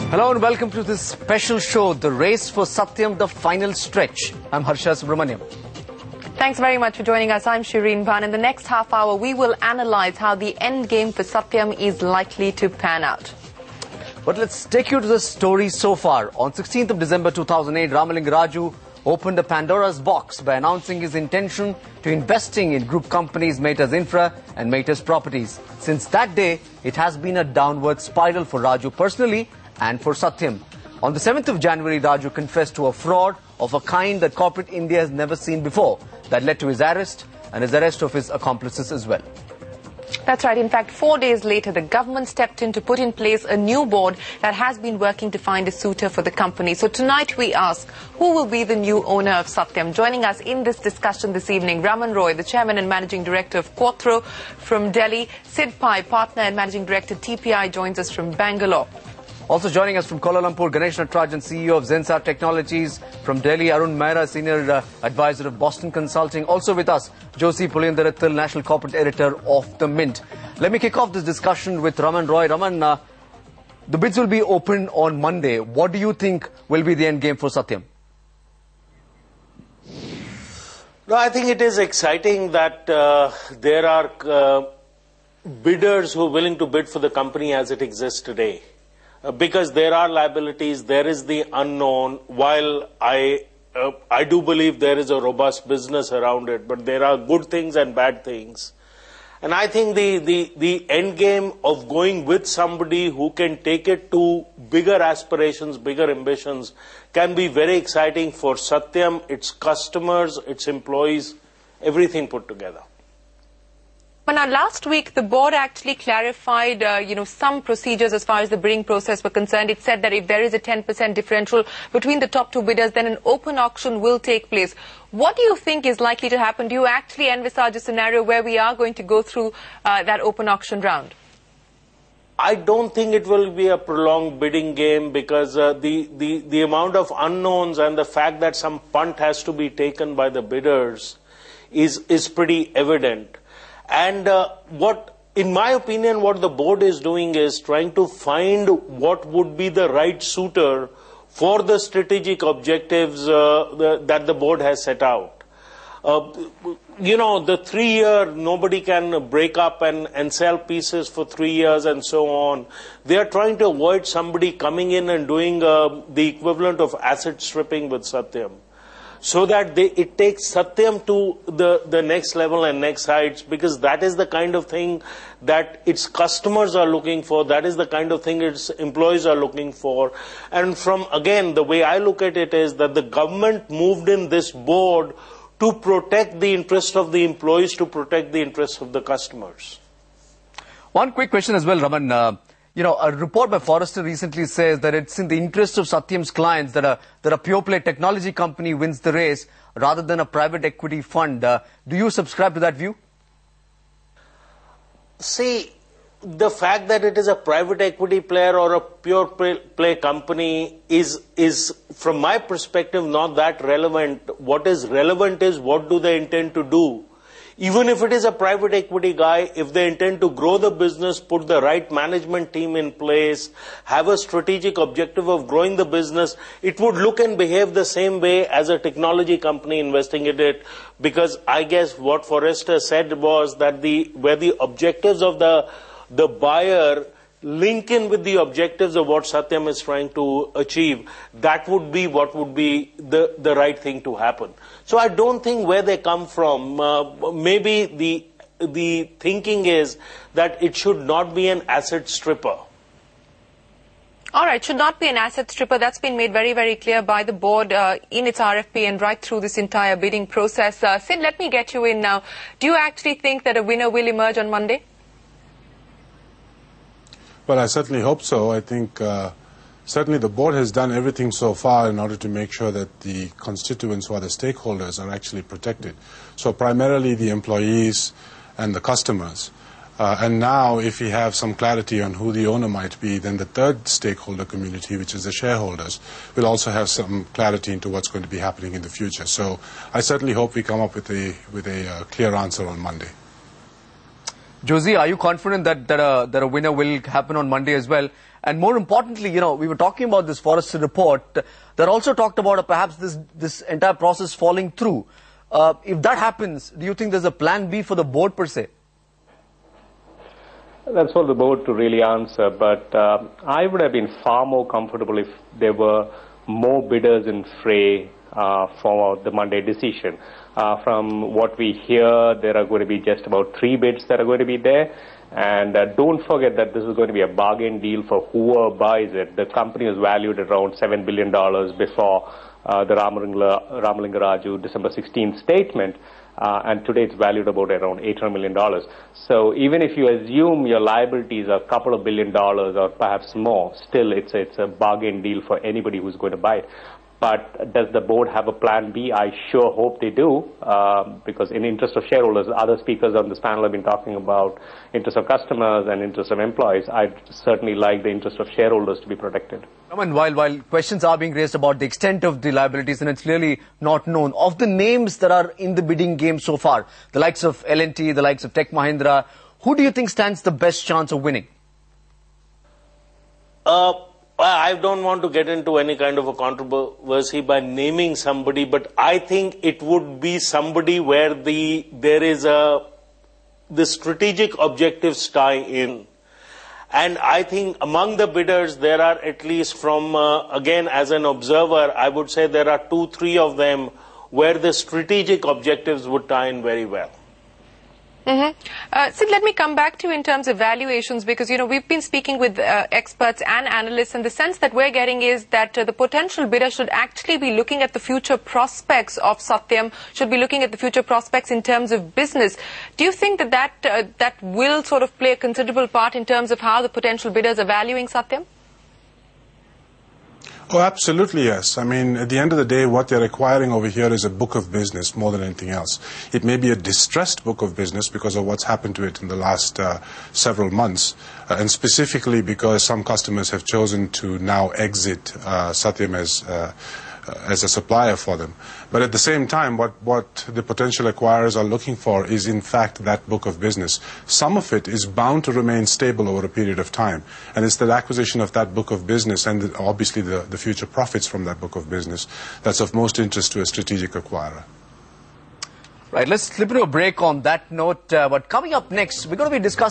Hello and welcome to this special show, The Race for Satyam, the final stretch. I'm Harsha Subramaniam. Thanks very much for joining us. I'm Shireen Bhan. In the next half hour, we will analyze how the end game for Satyam is likely to pan out. But let's take you to the story so far. On 16th of December 2008, Raju opened a Pandora's box by announcing his intention to investing in group companies Meita's Infra and Meita's Properties. Since that day, it has been a downward spiral for Raju personally and for Satyam. On the 7th of January, Raju confessed to a fraud of a kind that corporate India has never seen before. That led to his arrest and his arrest of his accomplices as well. That's right. In fact, 4 days later, the government stepped in to put in place a new board that has been working to find a suitor for the company. So tonight we ask, who will be the new owner of Satyam? Joining us in this discussion this evening, Raman, the Chairman and Managing Director of Quatrro from Delhi. Sid Pai, Partner and Managing Director TPI, joins us from Bangalore. Also joining us from Kuala Lumpur, Ganesh Natarajan, CEO of Zensar Technologies. From Delhi, Arun Mehra, Senior Advisor of Boston Consulting. Also with us, Josie Pulyendarattal, National Corporate Editor of The Mint. Let me kick off this discussion with Raman Roy. Raman, the bids will be open on Monday. What do you think will be the end game for Satyam? No, I think it is exciting that there are bidders who are willing to bid for the company as it exists today. Because there are liabilities, there is the unknown. While I do believe there is a robust business around it, but there are good things and bad things. And I think the end game of going with somebody who can take it to bigger aspirations, bigger ambitions, can be very exciting for Satyam, its customers, its employees, everything put together. But now, last week, the board actually clarified, some procedures as far as the bidding process were concerned. It said that if there is a 10% differential between the top two bidders, then an open auction will take place. What do you think is likely to happen? Do you actually envisage a scenario where we are going to go through that open auction round? I don't think it will be a prolonged bidding game because the amount of unknowns and the fact that some punt has to be taken by the bidders is pretty evident. And in my opinion, what the board is doing is trying to find what would be the right suitor for the strategic objectives that the board has set out. The 3-year, nobody can break up and sell pieces for 3 years and so on. They are trying to avoid somebody coming in and doing the equivalent of asset stripping with Satyam. So that it takes Satyam to the next level and next heights, because that is the kind of thing that its customers are looking for, that is the kind of thing its employees are looking for. And again, the way I look at it is that the government moved in this board to protect the interest of the employees, to protect the interests of the customers. One quick question as well, Raman. A report by Forrester recently says that it's in the interest of Satyam's clients that a pure-play technology company wins the race rather than a private equity fund. Do you subscribe to that view? See, the fact that it is a private equity player or a pure-play company is, from my perspective, not that relevant. What is relevant is what do they intend to do. Even if it is a private equity guy, if they intend to grow the business, put the right management team in place, have a strategic objective of growing the business, it would look and behave the same way as a technology company investing in it. Because I guess what Forrester said was that where the objectives of the buyer link in with the objectives of what Satyam is trying to achieve, that would be what would be the right thing to happen. So I don't think where they come from. Maybe the thinking is that it should not be an asset stripper. All right, should not be an asset stripper. That's been made very, very clear by the board in its RFP and right through this entire bidding process. Sid, let me get you in now. Do you actually think that a winner will emerge on Monday? Well, I certainly hope so. I think certainly the board has done everything so far in order to make sure that the constituents who are the stakeholders are actually protected. So primarily the employees and the customers. And now if we have some clarity on who the owner might be, then the third stakeholder community, which is the shareholders, will also have some clarity into what's going to be happening in the future. So I certainly hope we come up with a clear answer on Monday. Josie, are you confident that a winner will happen on Monday as well? And more importantly, we were talking about this Forrester report that also talked about perhaps this entire process falling through. If that happens, do you think there's a plan B for the board per se? That's for the board to really answer, but I would have been far more comfortable if there were more bidders in fray for the Monday decision. From what we hear, there are going to be just about 3 bids that are going to be there. And don't forget that this is going to be a bargain deal for whoever buys it. The company was valued at around $7 billion before the Ramalinga Raju December 16th statement. And today it's valued about around $800 million. So even if you assume your liabilities are a couple of $1 billion or perhaps more, still it's a bargain deal for anybody who's going to buy it. But does the board have a plan B? I sure hope they do, because in interest of shareholders, other speakers on this panel have been talking about interest of customers and interest of employees. I'd certainly like the interest of shareholders to be protected. Raman, while questions are being raised about the extent of the liabilities, and it's clearly not known, of the names that are in the bidding game so far, the likes of L&T, the likes of Tech Mahindra, who do you think stands the best chance of winning? I don't want to get into any kind of a controversy by naming somebody, but I think it would be somebody where there is the strategic objectives tie in. And I think among the bidders, there are at least from, again, as an observer, I would say there are 2-3 of them where the strategic objectives would tie in very well. Sid, let me come back to you in terms of valuations, because, we've been speaking with experts and analysts, and the sense that we're getting is that the potential bidder should actually be looking at the future prospects of Satyam, should be looking at the future prospects in terms of business. Do you think that will sort of play a considerable part in terms of how the potential bidders are valuing Satyam? Oh, absolutely, yes. I mean, at the end of the day, what they're acquiring over here is a book of business more than anything else. It may be a distressed book of business because of what's happened to it in the last several months, and specifically because some customers have chosen to now exit Satyam as a supplier for them. But at the same time, what the potential acquirers are looking for is, in fact, that book of business. Some of it is bound to remain stable over a period of time, and it's the acquisition of that book of business and obviously the future profits from that book of business that's of most interest to a strategic acquirer. Right, let's slip into a break on that note. But coming up next, we're going to be discussing